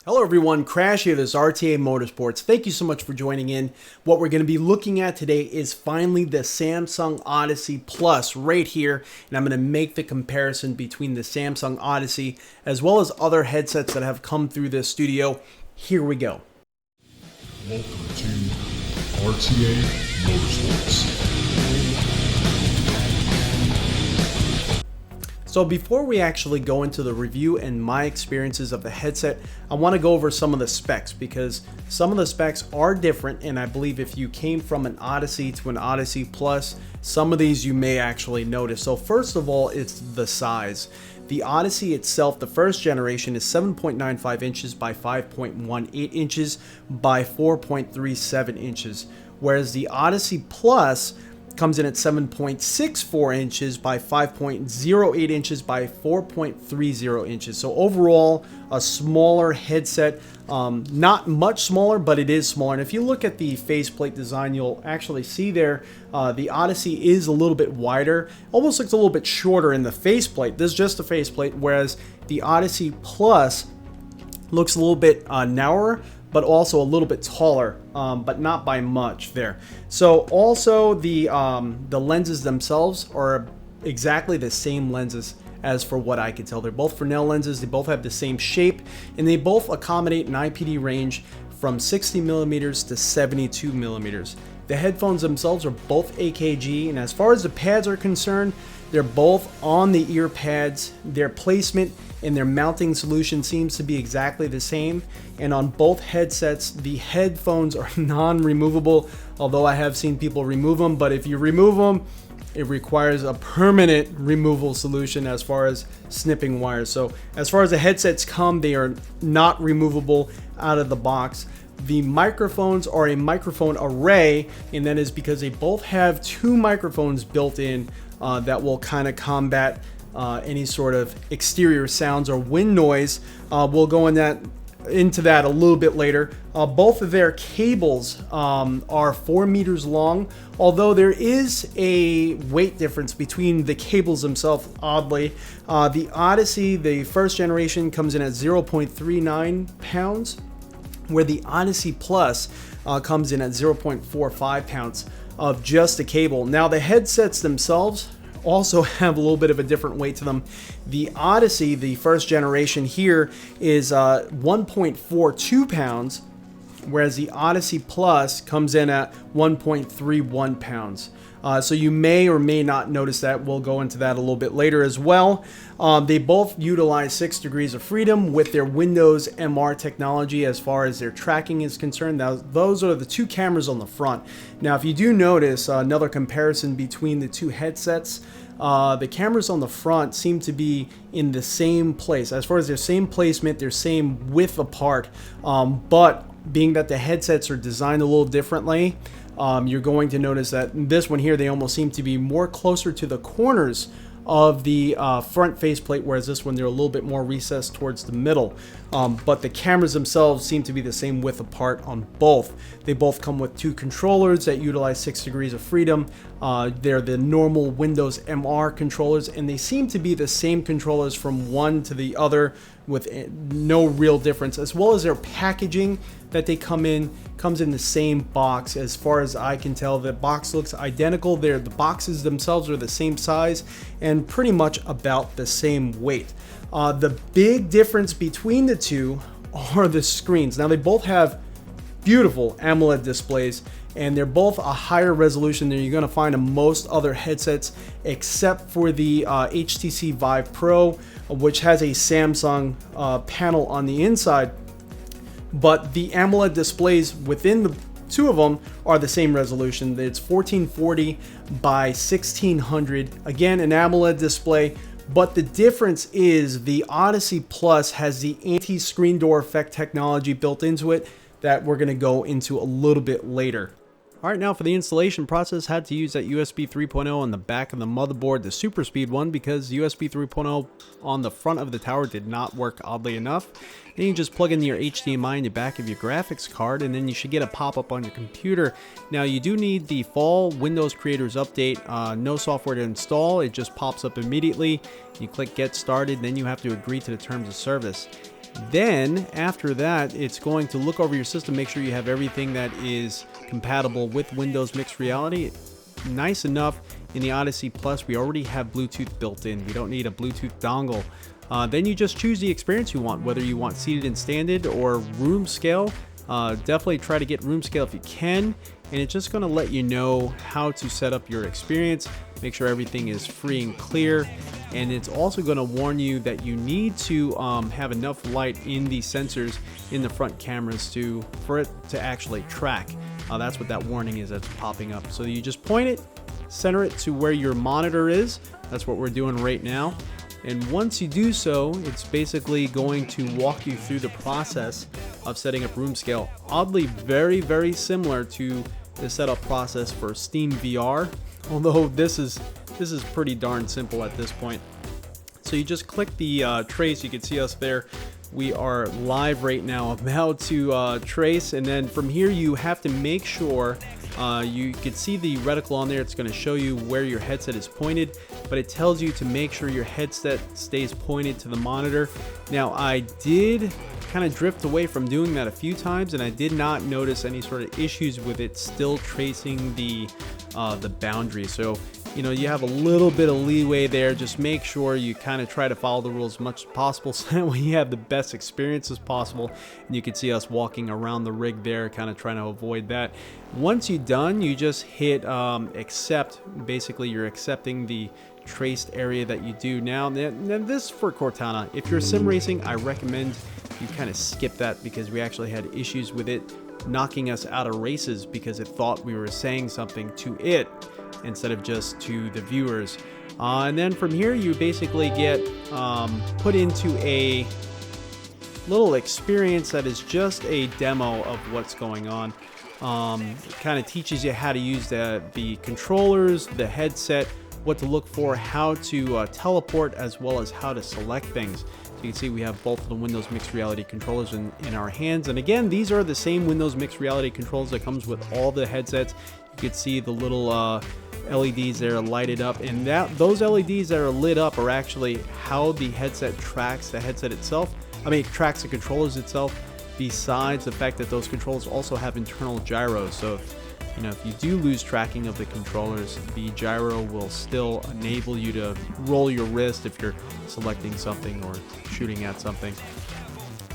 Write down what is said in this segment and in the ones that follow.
Hello everyone, Crash here, this is RTA Motorsports. Thank you so much for joining in. What we're going to be looking at today is finally the Samsung Odyssey Plus right here, and I'm going to make the comparison between the Samsung Odyssey as well as other headsets that have come through this studio. Here we go. Welcome to RTA Motorsports. So before we actually go into the review and my experiences of the headset, I want to go over some of the specs because some of the specs are different, and I believe if you came from an Odyssey to an Odyssey Plus, some of these you may actually notice. So first of all, it's the size. The Odyssey itself, the first generation, is 7.95 inches by 5.18 inches by 4.37 inches, whereas the Odyssey Plus comes in at 7.64 inches by 5.08 inches by 4.30 inches. So overall, a smaller headset, not much smaller, but it is smaller. And if you look at the faceplate design, you'll actually see there the Odyssey is a little bit wider, almost looks a little bit shorter in the faceplate. This is just the faceplate, whereas the Odyssey Plus looks a little bit narrower, but also a little bit taller, but not by much there. So also the lenses themselves are exactly the same lenses as for what I can tell. They're both Fresnel lenses, they both have the same shape, and they both accommodate an IPD range from 60 millimeters to 72 millimeters. The headphones themselves are both AKG, and as far as the pads are concerned, they're both on the ear pads. Their placement and their mounting solution seems to be exactly the same. And on both headsets, the headphones are non-removable, although I have seen people remove them. But if you remove them, it requires a permanent removal solution as far as snipping wires. So as far as the headsets come, they are not removable out of the box. The microphones are a microphone array, and that is because they both have two microphones built in that will kind of combat any sort of exterior sounds or wind noise. We'll go into that a little bit later. Both of their cables are 4 meters long, although there is a weight difference between the cables themselves, oddly. The Odyssey, the first generation, comes in at 0.39 pounds, where the Odyssey Plus comes in at 0.45 pounds of just the cable. Now the headsets themselves also have a little bit of a different weight to them. The Odyssey, the first generation here, is 1.42 pounds, whereas the Odyssey Plus comes in at 1.31 pounds. So you may or may not notice that. We'll go into that a little bit later as well. They both utilize 6 degrees of freedom with their Windows MR technology as far as their tracking is concerned. Now, those are the two cameras on the front. Now, if you do notice another comparison between the two headsets, the cameras on the front seem to be in the same place. As far as their same placement, their same width apart, but being that the headsets are designed a little differently, you're going to notice that this one here, they almost seem to be more closer to the corners of the front faceplate, whereas this one, they're a little bit more recessed towards the middle. But the cameras themselves seem to be the same width apart on both. They both come with two controllers that utilize 6 degrees of freedom. They're the normal Windows MR controllers, and they seem to be the same controllers from one to the other with no real difference, as well as their packaging that they comes in the same box. As far as I can tell, the box looks identical. The boxes themselves are the same size and pretty much about the same weight. The big difference between the two are the screens. Now, they both have beautiful AMOLED displays, and they're both a higher resolution than you're going to find in most other headsets, except for the HTC Vive Pro, which has a Samsung panel on the inside. But the AMOLED displays within the two of them are the same resolution. It's 1440 by 1600. Again, an AMOLED display. But the difference is the Odyssey Plus has the anti-screen door effect technology built into it that we're going to go into a little bit later. Alright, now for the installation process, had to use that USB 3.0 on the back of the motherboard, the super speed one, because USB 3.0 on the front of the tower did not work, oddly enough. Then you just plug in your HDMI in the back of your graphics card, and then you should get a pop-up on your computer. Now, you do need the fall Windows Creators Update. No software to install, it just pops up immediately. You click Get Started, then you have to agree to the terms of service. Then after that, it's going to look over your system, make sure you have everything that is compatible with Windows Mixed Reality. Nice enough, in the Odyssey Plus, we already have Bluetooth built in. We don't need a Bluetooth dongle. Then you just choose the experience you want, whether you want seated and standard or room scale. Definitely try to get room scale if you can, and it's just going to let you know how to set up your experience, make sure everything is free and clear, and it's also going to warn you that you need to have enough light in the sensors in the front cameras for it to actually track. That's what that warning is that's popping up. So you just point it, center it to where your monitor is. That's what we're doing right now. And once you do so, it's basically going to walk you through the process of setting up room scale. Oddly, very, very similar to the setup process for Steam VR, although this is pretty darn simple at this point. So you just click the trace. You can see us there. We are live right now, about to trace, and then from here you have to make sure you can see the reticle on there. It's going to show you where your headset is pointed, but it tells you to make sure your headset stays pointed to the monitor. Now, I did kind of drift away from doing that a few times, and I did not notice any sort of issues with it still tracing the boundary. So you know, you have a little bit of leeway there. Just make sure you kind of try to follow the rules as much as possible so that way you have the best experience as possible. And you can see us walking around the rig there, kind of trying to avoid that. Once you're done, you just hit accept. Basically, you're accepting the traced area that you do now. Now this is for Cortana. If you're sim racing, I recommend you kind of skip that because we actually had issues with it knocking us out of races because it thought we were saying something to it instead of just to the viewers. And then from here you basically get put into a little experience that is just a demo of what's going on. It kind of teaches you how to use the controllers, the headset, what to look for, how to teleport, as well as how to select things. So you can see we have both of the Windows Mixed Reality controllers in our hands. And again, these are the same Windows Mixed Reality controls that comes with all the headsets. You can see the little LEDs there lighted up, and those LEDs that are lit up are actually how the headset tracks the headset itself. I mean, it tracks the controllers itself, besides the fact that those controllers also have internal gyros. So if you do lose tracking of the controllers, the gyro will still enable you to roll your wrist if you're selecting something or shooting at something.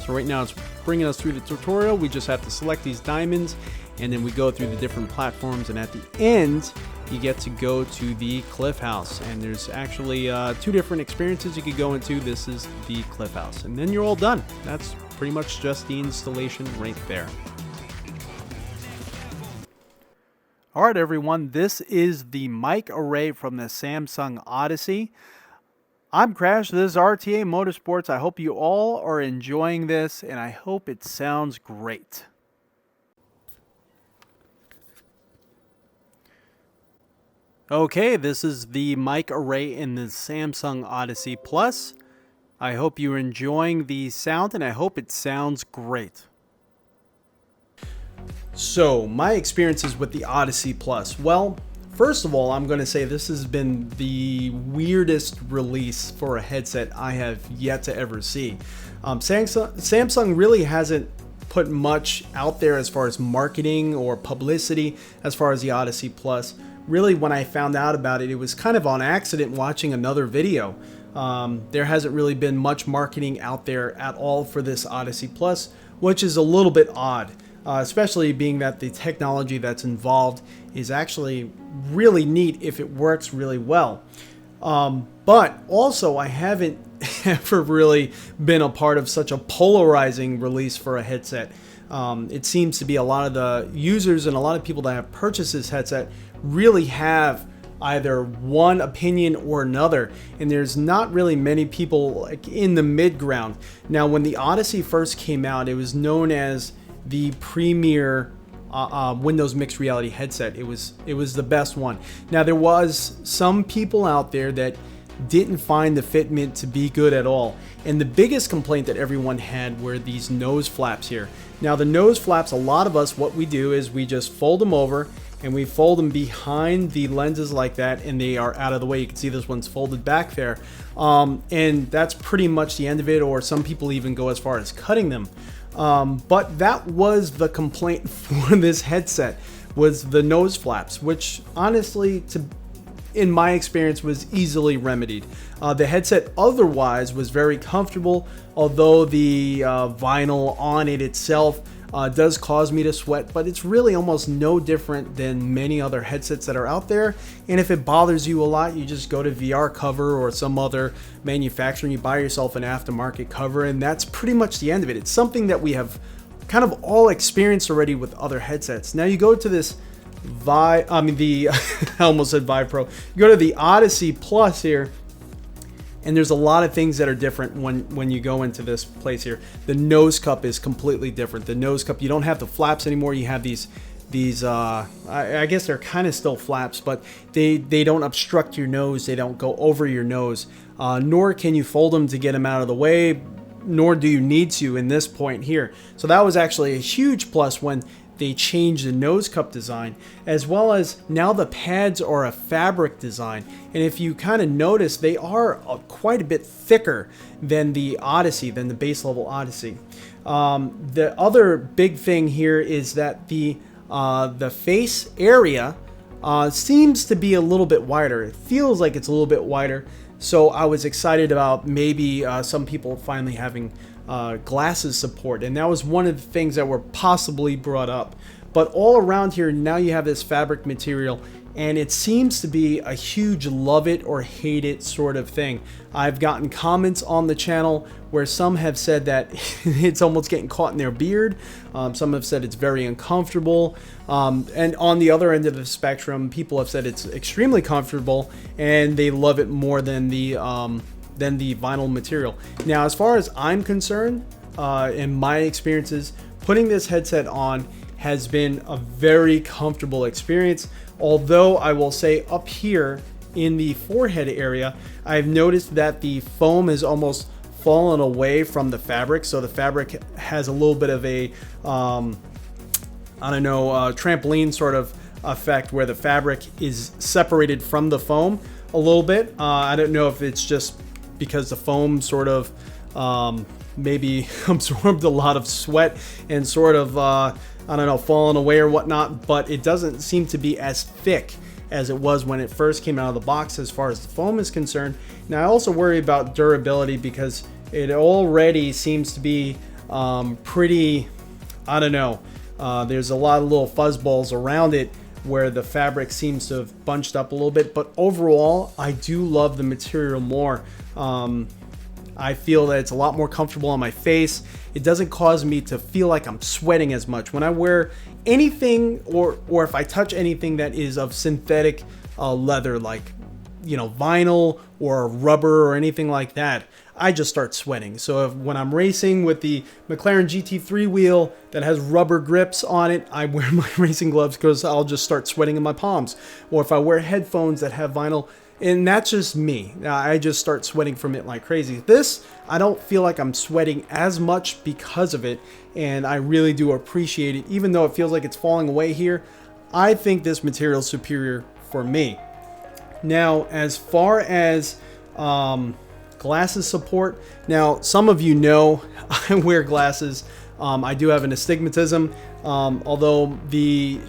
So right now it's bringing us through the tutorial. We just have to select these diamonds, and then we go through the different platforms, and at the end you get to go to the Cliff House, and there's actually two different experiences you could go into. This is the Cliff House, and then you're all done. That's pretty much just the installation right there. Alright everyone, this is the mic array from the Samsung Odyssey. I'm Crash, this is RTA Motorsports. I hope you all are enjoying this, and I hope it sounds great. Okay, this is the mic array in the Samsung Odyssey Plus. I hope you're enjoying the sound, and I hope it sounds great. So, my experiences with the Odyssey Plus. Well, first of all, I'm going to say this has been the weirdest release for a headset I have yet to ever see. Samsung really hasn't put much out there as far as marketing or publicity as far as the Odyssey Plus. Really, when I found out about it, it was kind of on accident watching another video. There hasn't really been much marketing out there at all for this Odyssey Plus, which is a little bit odd. Especially being that the technology that's involved is actually really neat if it works really well. But also, I haven't ever really been a part of such a polarizing release for a headset. It seems to be a lot of the users and a lot of people that have purchased this headset really have either one opinion or another, and there's not really many people like in the mid ground. Now, when the Odyssey first came out, it was known as the premier Windows Mixed Reality headset. It was the best one. Now, there was some people out there that didn't find the fitment to be good at all, and the biggest complaint that everyone had were these nose flaps here. Now, the nose flaps, a lot of us, what we do is we just fold them over and we fold them behind the lenses like that, and they are out of the way. You can see this one's folded back there, and that's pretty much the end of it, or some people even go as far as cutting them. But that was the complaint for this headset, was the nose flaps, which honestly, in my experience, was easily remedied. The headset otherwise was very comfortable, although the vinyl on it itself does cause me to sweat, but it's really almost no different than many other headsets that are out there. And if it bothers you a lot, you just go to VR Cover or some other manufacturer and you buy yourself an aftermarket cover, and that's pretty much the end of it. It's something that we have kind of all experienced already with other headsets. Now you go to this I almost said Vive Pro. You go to the Odyssey Plus here, and there's a lot of things that are different when you go into this place here. The nose cup is completely different. The nose cup, you don't have the flaps anymore. You have these I guess they're kind of still flaps, but they don't obstruct your nose. They don't go over your nose, nor can you fold them to get them out of the way, nor do you need to in this point here. So that was actually a huge plus when they changed the nose cup design, as well as now the pads are a fabric design. And if you kind of notice, they are quite a bit thicker than the Odyssey, than the base level Odyssey. The other big thing here is that the face area seems to be a little bit wider. It feels like it's a little bit wider. So I was excited about maybe some people finally having glasses support, and that was one of the things that were possibly brought up. But all around here now you have this fabric material, and it seems to be a huge love it or hate it sort of thing. I've gotten comments on the channel where some have said that it's almost getting caught in their beard. Some have said it's very uncomfortable, and on the other end of the spectrum, people have said it's extremely comfortable and they love it more than the vinyl material. Now, as far as I'm concerned, in my experiences, putting this headset on has been a very comfortable experience. Although I will say up here in the forehead area, I've noticed that the foam has almost fallen away from the fabric. So the fabric has a little bit of a, trampoline sort of effect where the fabric is separated from the foam a little bit. I don't know if it's just because the foam sort of maybe absorbed a lot of sweat and sort of fallen away or whatnot, but it doesn't seem to be as thick as it was when it first came out of the box as far as the foam is concerned. Now I also worry about durability because it already seems to be pretty, there's a lot of little fuzzballs around it where the fabric seems to have bunched up a little bit, but overall I do love the material more. I feel that it's a lot more comfortable on my face. It doesn't cause me to feel like I'm sweating as much. When I wear anything or if I touch anything that is of synthetic leather, like vinyl or rubber or anything like that, I just start sweating. So when I'm racing with the McLaren GT3 wheel that has rubber grips on it, I wear my racing gloves because I'll just start sweating in my palms. Or if I wear headphones that have vinyl, and that's just me, I just start sweating from it like crazy. This, I don't feel like I'm sweating as much because of it, and I really do appreciate it. Even though it feels like it's falling away here, I think this material is superior for me. Now, as far as glasses support, now some of you know I wear glasses. I do have an astigmatism, although the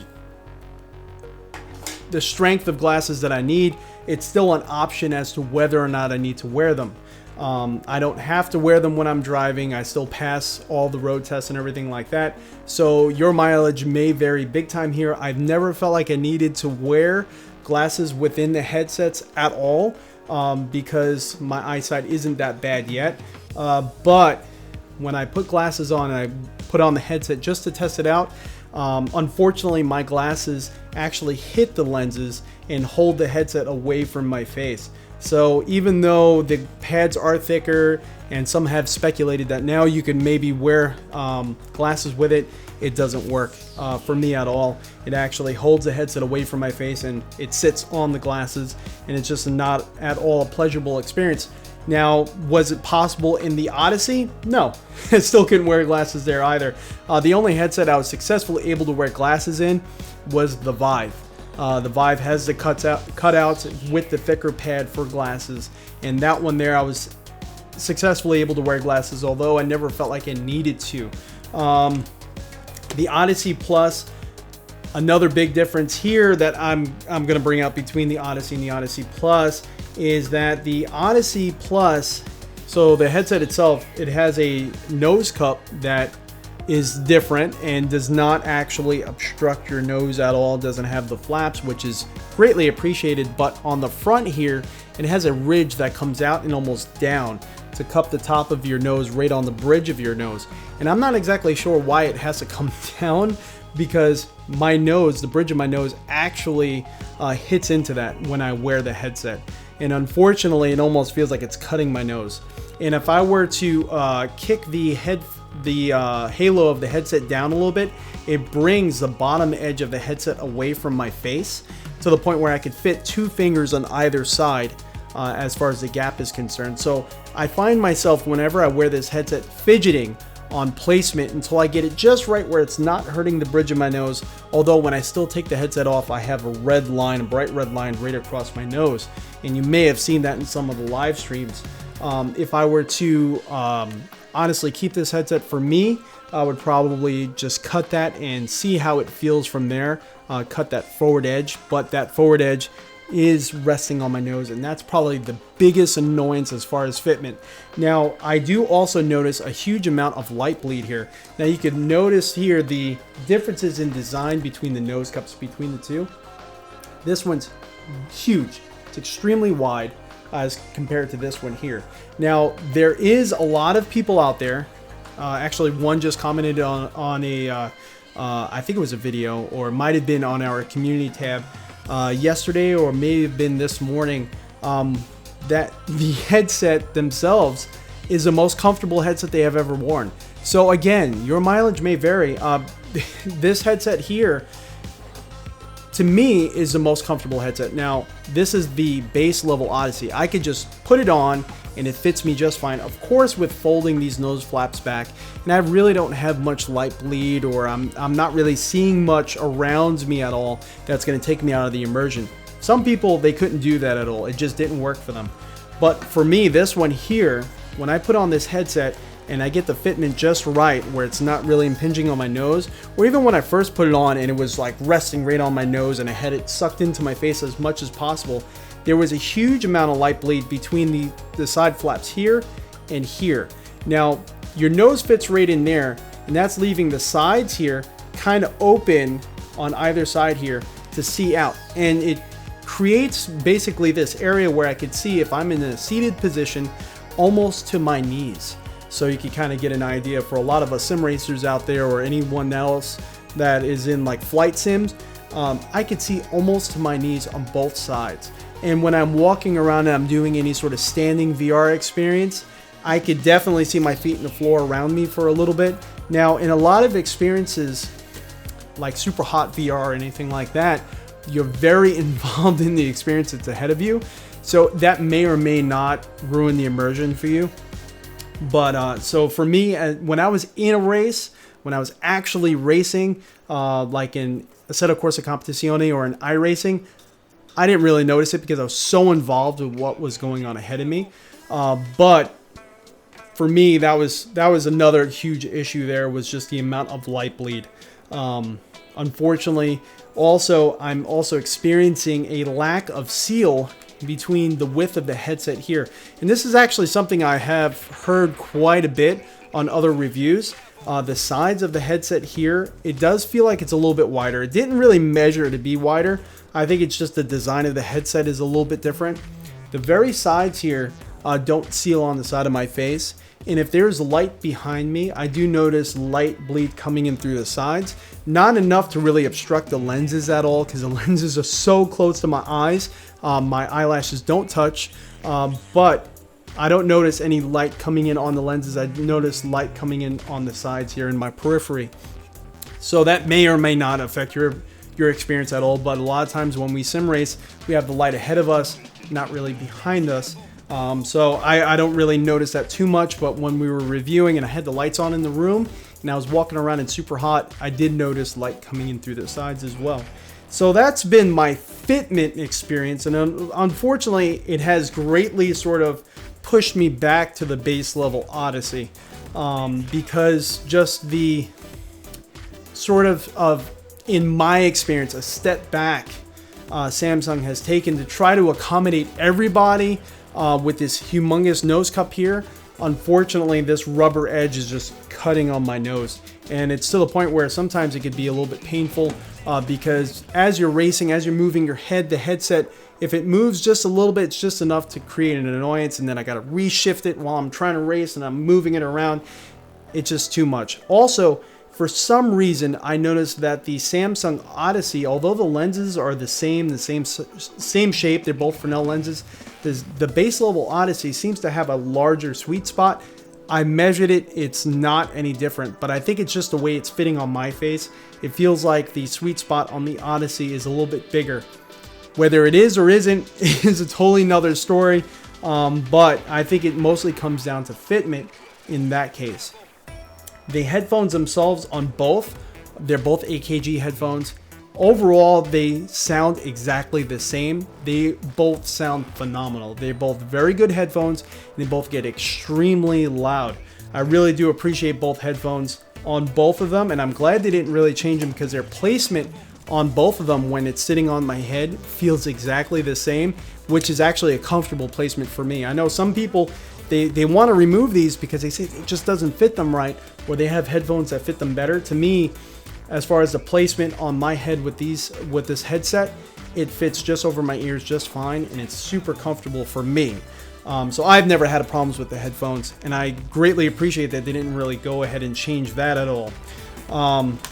strength of glasses that I need, it's still an option as to whether or not I need to wear them. I don't have to wear them when I'm driving. I still pass all the road tests and everything like that. So your mileage may vary big time here. I've never felt like I needed to wear glasses within the headsets at all because my eyesight isn't that bad yet. But when I put glasses on and I put on the headset just to test it out, unfortunately my glasses actually hit the lenses and hold the headset away from my face. So even though the pads are thicker and some have speculated that now you can maybe wear glasses with it, it doesn't work for me at all. It actually holds the headset away from my face and it sits on the glasses, and it's just not at all a pleasurable experience. Now, was it possible in the Odyssey? No, I still couldn't wear glasses there either. The only headset I was successfully able to wear glasses in was the Vive. The Vive has the cutouts with the thicker pad for glasses, and that one there I was successfully able to wear glasses, although I never felt like I needed to. The Odyssey Plus, another big difference here that I'm going to bring out between the Odyssey and the Odyssey Plus is that the Odyssey Plus, so the headset itself, it has a nose cup that is different and does not actually obstruct your nose at all. It doesn't have the flaps, which is greatly appreciated, but on the front here, it has a ridge that comes out and almost down to cup the top of your nose right on the bridge of your nose. And I'm not exactly sure why it has to come down, because my nose, the bridge of my nose, actually hits into that when I wear the headset. And unfortunately, it almost feels like it's cutting my nose. And if I were to kick the halo of the headset down a little bit, it brings the bottom edge of the headset away from my face to the point where I could fit 2 fingers on either side as far as the gap is concerned. So I find myself, whenever I wear this headset, fidgeting on placement until I get it just right where it's not hurting the bridge of my nose. Although when I still take the headset off, I have a red line, a bright red line right across my nose. And you may have seen that in some of the live streams. If I were to honestly keep this headset for me, I would probably just cut that and see how it feels from there. Cut that forward edge, but that forward edge is resting on my nose, and that's probably the biggest annoyance as far as fitment. Now, I do also notice a huge amount of light bleed here. Now, you can notice here the differences in design between the nose cups between the two. This one's huge. It's extremely wide as compared to this one here. Now, there is a lot of people out there. Actually, one just commented on a, I think it was a video, or it might have been on our community tab yesterday, or may have been this morning, that the headset themselves is the most comfortable headset they have ever worn. So again, your mileage may vary. This headset here, to me, is the most comfortable headset. Now, this is the base level Odyssey. I could just put it on and it fits me just fine. Of course, with folding these nose flaps back, and I really don't have much light bleed, or I'm not really seeing much around me at all that's going to take me out of the immersion. Some people, they couldn't do that at all. It just didn't work for them. But for me, this one here, when I put on this headset and I get the fitment just right where it's not really impinging on my nose, or even when I first put it on and it was like resting right on my nose and I had it sucked into my face as much as possible, there was a huge amount of light bleed between the side flaps here and here. Now, your nose fits right in there, and that's leaving the sides here kind of open on either side here to see out. And it creates basically this area where I could see if I'm in a seated position almost to my knees. So you can kind of get an idea for a lot of us sim racers out there, or anyone else that is in like flight sims. I could see almost to my knees on both sides. And when I'm walking around and I'm doing any sort of standing VR experience, I could definitely see my feet in the floor around me for a little bit. Now, in a lot of experiences like super hot VR or anything like that, you're very involved in the experience that's ahead of you. So that may or may not ruin the immersion for you. But so for me, when I was in a race, when I was actually racing, like in Assetto Corsa Competizione or in iRacing, I didn't really notice it because I was so involved with what was going on ahead of me. But for me, that was another huge issue there, was just the amount of light bleed. Unfortunately, I'm also experiencing a lack of seal between the width of the headset here. And this is actually something I have heard quite a bit on other reviews. The sides of the headset here, it does feel like it's a little bit wider. It didn't really measure to be wider. I think it's just the design of the headset is a little bit different. The very sides here don't seal on the side of my face. And if there's light behind me, I do notice light bleed coming in through the sides. Not enough to really obstruct the lenses at all, because the lenses are so close to my eyes. My eyelashes don't touch, but I don't notice any light coming in on the lenses. I notice light coming in on the sides here in my periphery. So that may or may not affect your experience at all, but a lot of times when we sim race, we have the light ahead of us, not really behind us. So I don't really notice that too much, but when we were reviewing and I had the lights on in the room and I was walking around in super hot, I did notice light coming in through the sides as well. So that's been my fitment experience, and unfortunately it has greatly sort of pushed me back to the base level Odyssey, because just the sort of in my experience, a step back Samsung has taken to try to accommodate everybody with this humongous nose cup here. Unfortunately, this rubber edge is just cutting on my nose, and it's to the point where sometimes it could be a little bit painful, because as you're racing, as you're moving your head, the headset, if it moves just a little bit, it's just enough to create an annoyance, and then I got to reshift it while I'm trying to race and I'm moving it around. It's just too much. Also, for some reason, I noticed that the Samsung Odyssey, although the lenses are the same shape, they're both Fresnel lenses, the base level Odyssey seems to have a larger sweet spot. I measured it, it's not any different, but I think it's just the way it's fitting on my face. It feels like the sweet spot on the Odyssey is a little bit bigger. Whether it is or isn't is a totally another story, but I think it mostly comes down to fitment in that case. The headphones themselves on both, they're both AKG headphones. Overall, they sound exactly the same. They both sound phenomenal. They're both very good headphones, and they both get extremely loud. I really do appreciate both headphones on both of them, and I'm glad they didn't really change them, because their placement on both of them when it's sitting on my head feels exactly the same, which is actually a comfortable placement for me. I know some people, they want to remove these because they say it just doesn't fit them right, or they have headphones that fit them better. To me, as far as the placement on my head with this headset, it fits just over my ears just fine, and it's super comfortable for me. So I've never had problems with the headphones, and I greatly appreciate that they didn't really go ahead and change that at all.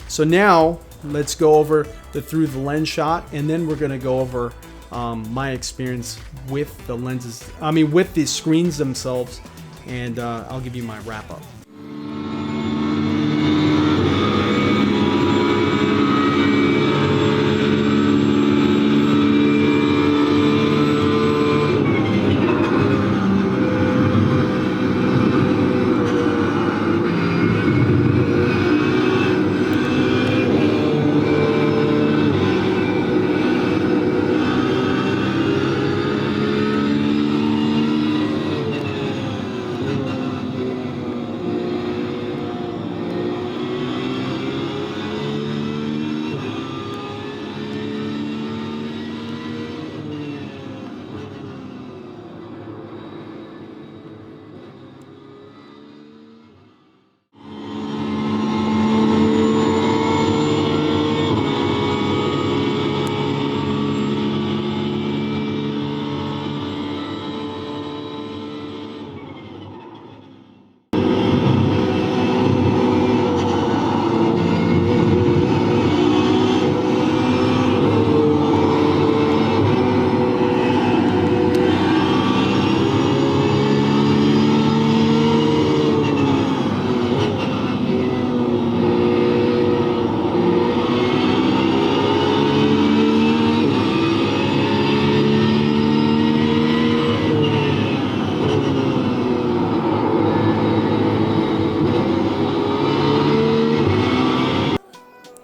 So now let's go over the through the lens shot, and then we're going to go over my experience with the lenses, with the screens themselves, and I'll give you my wrap up.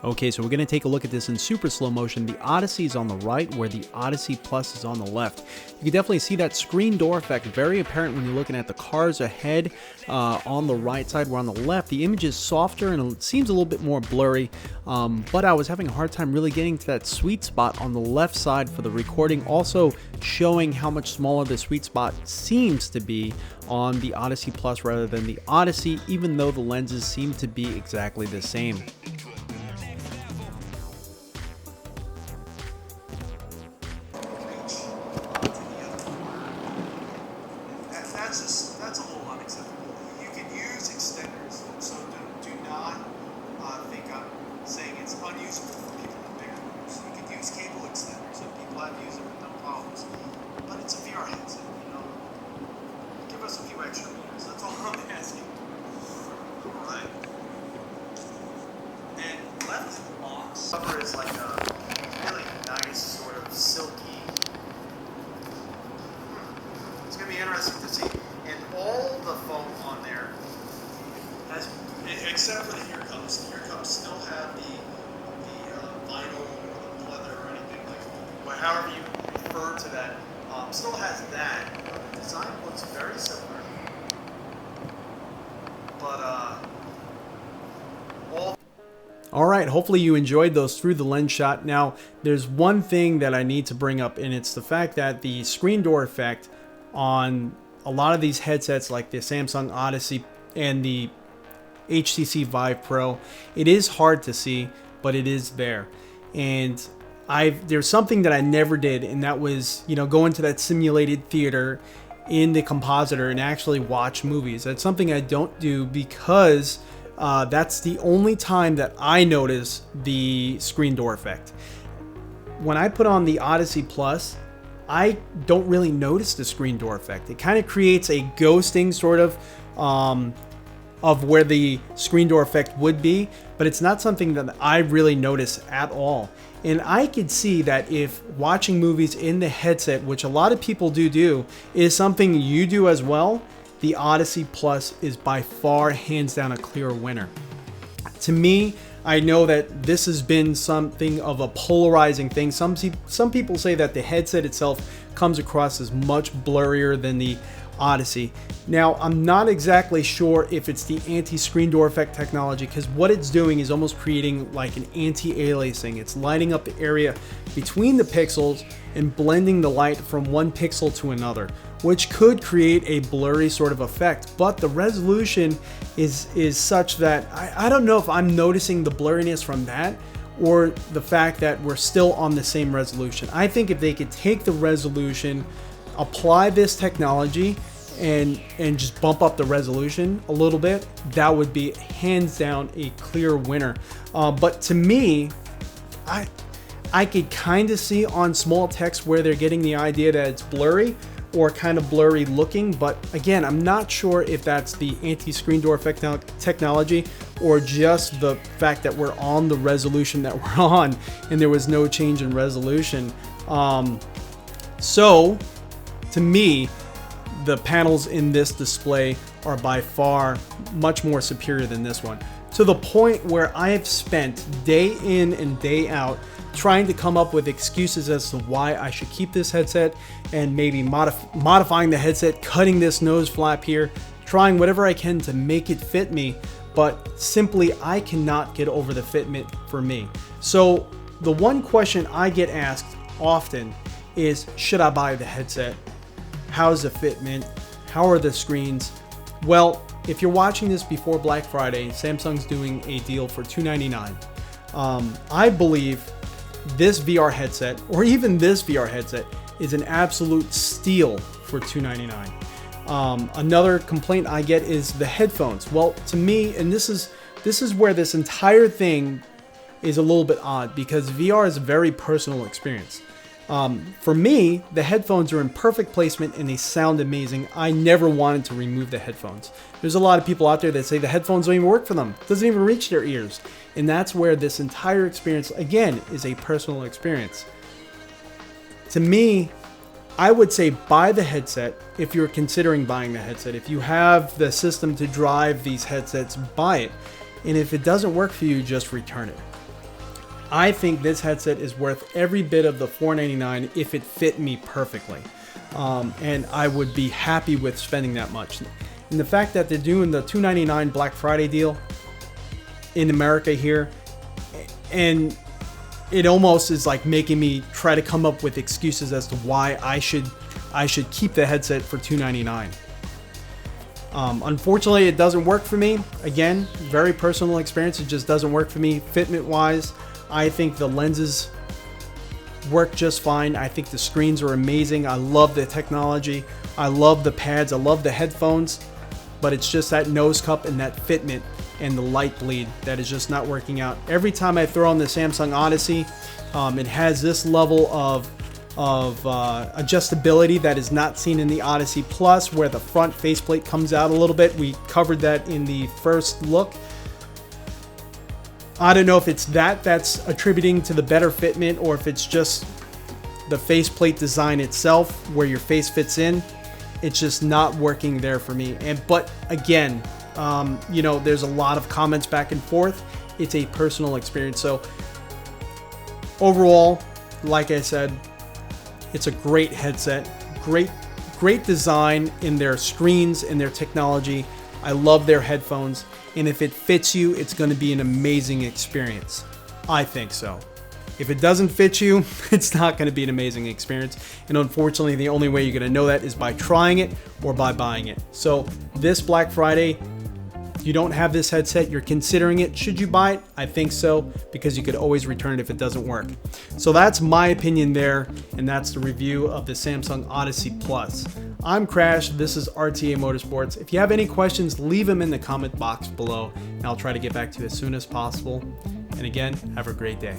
Okay, so we're going to take a look at this in super slow motion. The Odyssey is on the right, where the Odyssey Plus is on the left. You can definitely see that screen door effect very apparent when you're looking at the cars ahead on the right side, where on the left the image is softer and it seems a little bit more blurry, but I was having a hard time really getting to that sweet spot on the left side for the recording, also showing how much smaller the sweet spot seems to be on the Odyssey Plus rather than the Odyssey, even though the lenses seem to be exactly the same. That's a little unacceptable. You can use extenders, so do not think I'm saying it's unusable for people with bigger rooms. You can use cable extenders, and people have used it with no problems. But it's a VR headset, Give us a few extra meters. That's all I'm asking. All right. And left of the box cover is like a really nice sort of silky. It's gonna be interesting however you refer to that. Still has that. The design looks very similar. But all right, hopefully you enjoyed those through the lens shot. Now, there's one thing that I need to bring up, and it's the fact that the screen door effect on a lot of these headsets like the Samsung Odyssey and the HTC Vive Pro, it is hard to see, but it is there. And there's something that I never did, and that was, you know, go into that simulated theater in the compositor and actually watch movies. That's something I don't do because that's the only time that I notice the screen door effect. When I put on the Odyssey Plus, I don't really notice the screen door effect. It kind of creates a ghosting sort of where the screen door effect would be, but it's not something that I really notice at all. And I could see that if watching movies in the headset, which a lot of people do, is something you do as well, the Odyssey Plus is by far, hands down, a clear winner. To me, I know that this has been something of a polarizing thing. Some people say that the headset itself comes across as much blurrier than the Odyssey. Now, I'm not exactly sure if it's the anti-screen door effect technology, because what it's doing is almost creating like an anti-aliasing. It's lighting up the area between the pixels and blending the light from one pixel to another, which could create a blurry sort of effect. But the resolution is such that I don't know if I'm noticing the blurriness from that or the fact that we're still on the same resolution. I think if they could take the resolution, apply this technology, and just bump up the resolution a little bit, that would be hands down a clear winner. But to me, I could kind of see on small text where they're getting the idea that it's blurry or kind of blurry looking, but again, I'm not sure if that's the anti-screen door effect technology or just the fact that we're on the resolution that we're on and there was no change in resolution. So to me, the panels in this display are by far much more superior than this one, to the point where I have spent day in and day out trying to come up with excuses as to why I should keep this headset and maybe modifying the headset, cutting this nose flap here, trying whatever I can to make it fit me, but simply I cannot get over the fitment for me. So the one question I get asked often is, should I buy the headset? How's the fitment? How are the screens? Well, if you're watching this before Black Friday, Samsung's doing a deal for $299. I believe this VR headset, or even this VR headset, is an absolute steal for $299. Another complaint I get is the headphones. Well, to me, and this is where this entire thing is a little bit odd, because VR is a very personal experience. For me, the headphones are in perfect placement and they sound amazing. I never wanted to remove the headphones. There's a lot of people out there that say the headphones don't even work for them. It doesn't even reach their ears. And that's where this entire experience, again, is a personal experience. To me, I would say buy the headset if you're considering buying the headset. If you have the system to drive these headsets, buy it. And if it doesn't work for you, just return it. I think this headset is worth every bit of the $499 if it fit me perfectly. And I would be happy with spending that much. And the fact that they're doing the $299 Black Friday deal in America here, and it almost is like making me try to come up with excuses as to why I should keep the headset for $299. Unfortunately, it doesn't work for me. Again, very personal experience. It just doesn't work for me fitment wise. I think the lenses work just fine. I think the screens are amazing. I love the technology. I love the pads. I love the headphones. But it's just that nose cup and that fitment and the light bleed that is just not working out. Every time I throw on the Samsung Odyssey, it has this level of adjustability that is not seen in the Odyssey Plus, where the front faceplate comes out a little bit. We covered that in the first look. I don't know if it's that's attributing to the better fitment, or if it's just the faceplate design itself where your face fits in. It's just not working there for me. But again, there's a lot of comments back and forth. It's a personal experience. So overall, like I said, It's a great headset, great design in their screens, in their technology. I love their headphones, and if it fits you, it's going to be an amazing experience. I think so. If it doesn't fit you, it's not going to be an amazing experience. And unfortunately, the only way you're going to know that is by trying it or by buying it. So this Black Friday, you don't have this headset, you're considering it. Should you buy it? I think so, because you could always return it if it doesn't work. So that's my opinion there, and that's the review of the Samsung Odyssey Plus. I'm Crash, this is RTA Motorsports. If you have any questions, leave them in the comment box below, and I'll try to get back to you as soon as possible. And again, have a great day.